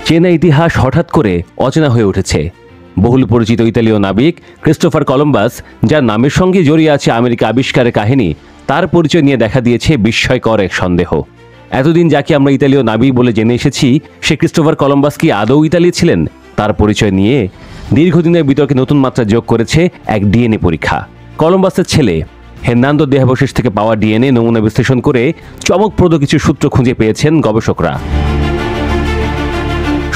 চেনা ইতিহাস হঠাৎ করে অচেনা হয়ে উঠেছে। বহুল পরিচিত ইতালীয় নাবিক ক্রিস্টোফার কলম্বাস, যার নামের সঙ্গে জড়িয়ে আছে আমেরিকা আবিষ্কারের কাহিনী, তার পরিচয় নিয়ে দেখা দিয়েছে বিস্ময়কর এক সন্দেহ। এতদিন যাকে আমরা ইতালীয় নাবিক বলে জেনে এসেছি, সে ক্রিস্টোফার কলম্বাস কি আদৌ ইতালি ছিলেন? তার পরিচয় নিয়ে দীর্ঘদিনের বিতর্কে নতুন মাত্রা যোগ করেছে এক ডিএনএ পরীক্ষা। কলম্বাসের ছেলে হের্নান্দোর দেহাবশেষ থেকে পাওয়া ডিএনএ নমুনা বিশ্লেষণ করে চমকপ্রদ কিছু সূত্র খুঁজে পেয়েছেন গবেষকরা।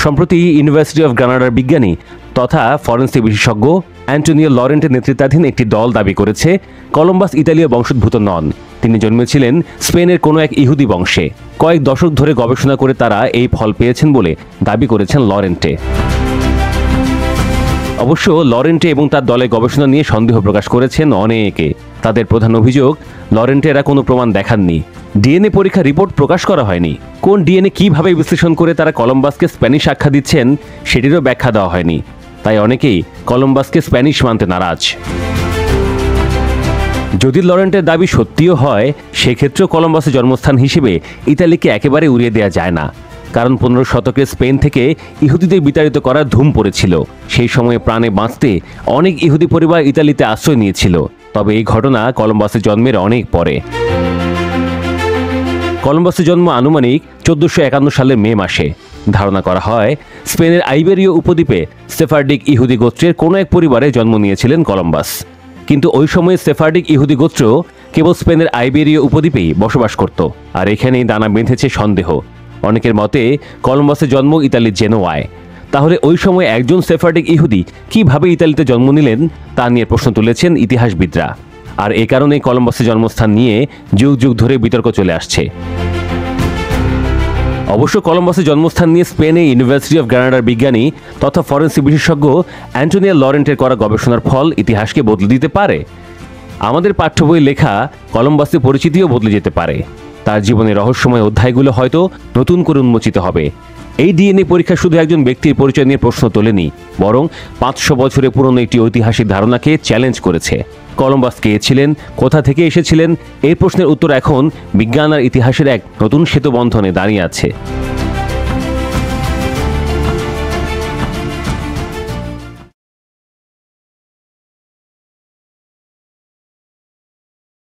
সম্প্রতি ইউনিভার্সিটি অফ গ্রানাডার বিজ্ঞানী তথা ফরেন্সিক বিশেষজ্ঞ অ্যান্টোনিও লরেন্টের নেতৃত্বাধীন একটি দল দাবি করেছে কলম্বাস ইতালীয় বংশোদ্ভূত নন। তিনি জন্মেছিলেন স্পেনের কোনো এক ইহুদি বংশে। কয়েক দশক ধরে গবেষণা করে তারা এই ফল পেয়েছেন বলে দাবি করেছেন লরেন্টে। অবশ্য লরেন্টে এবং তার দলের গবেষণা নিয়ে সন্দেহ প্রকাশ করেছেন অনেকে। তাদের প্রধান অভিযোগ, লরেন্টেরা কোনো প্রমাণ দেখাননি, ডিএনএ পরীক্ষা রিপোর্ট প্রকাশ করা হয়নি, কোন ডিএনএ কিভাবে বিশ্লেষণ করে তারা কলম্বাসকে স্প্যানিশ আখ্যা দিচ্ছেন সেটিরও ব্যাখ্যা দেওয়া হয়নি। তাই অনেকেই কলম্বাসকে স্প্যানিশ মানতে নারাজ। যদি লরেন্টের দাবি সত্যিও হয়, সেক্ষেত্রেও কলম্বাসের জন্মস্থান হিসেবে ইতালিকে একেবারে উড়িয়ে দেওয়া যায় না। কারণ 15 শতকে স্পেন থেকে ইহুদিদের বিতাড়িত করার ধুম পড়েছিল। সেই সময়ে প্রাণে বাঁচতে অনেক ইহুদি পরিবার ইতালিতে আশ্রয় নিয়েছিল। তবে এই ঘটনা কলম্বাসের জন্মের অনেক পরে। কলম্বাসের জন্ম আনুমানিক 1451 সালের মে মাসে। ধারণা করা হয় স্পেনের আইবেরীয় উপদ্বীপে সেফারডিক ইহুদি গোত্রের কোনো এক পরিবারে জন্ম নিয়েছিলেন কলম্বাস। কিন্তু ওই সময়ে সেফারডিক ইহুদি গোত্র কেবল স্পেনের আইবেরীয় উপদ্বীপেই বসবাস করত। আর এখানেই দানা বেঁধেছে সন্দেহ। অনেকের মতে কলম্বাসের জন্ম ইতালির জেনোয়ায়। তাহলে ওই সময় একজন সেফারডিক ইহুদি কিভাবে ইতালিতে জন্ম নিলেন তা নিয়ে প্রশ্ন তুলেছেন ইতিহাসবিদরা। আর এ কারণেই কলম্বাসের জন্মস্থান নিয়ে যুগ যুগ ধরে বিতর্ক চলে আসছে। অবশ্য কলম্বাসের জন্মস্থান নিয়ে স্পেনে ইউনিভার্সিটি অফ গ্রানাডার বিজ্ঞানী তথা ফরেন্সিক বিশেষজ্ঞ অ্যান্টোনিও লরেন্টের করা গবেষণার ফল ইতিহাসকে বদলে দিতে পারে। আমাদের পাঠ্য বই লেখা কলম্বাসের পরিচিতিও বদলে যেতে পারে। তার জীবনের রহস্যময় অধ্যায়গুলো হয়তো নতুন করে উন্মোচিত হবে। এই ডিএনএ পরীক্ষা শুধু একজন ব্যক্তির পরিচয় নিয়ে প্রশ্ন তোলেনি, বরং 500 বছরের পুরনো একটি ঐতিহাসিক ধারণাকে চ্যালেঞ্জ করেছে। কলম্বাস কে ছিলেন, কোথা থেকে এসেছিলেন, এই প্রশ্নের উত্তর এখন বিজ্ঞান আর ইতিহাসের এক নতুন সেতুবন্ধনে দাঁড়িয়ে আছে।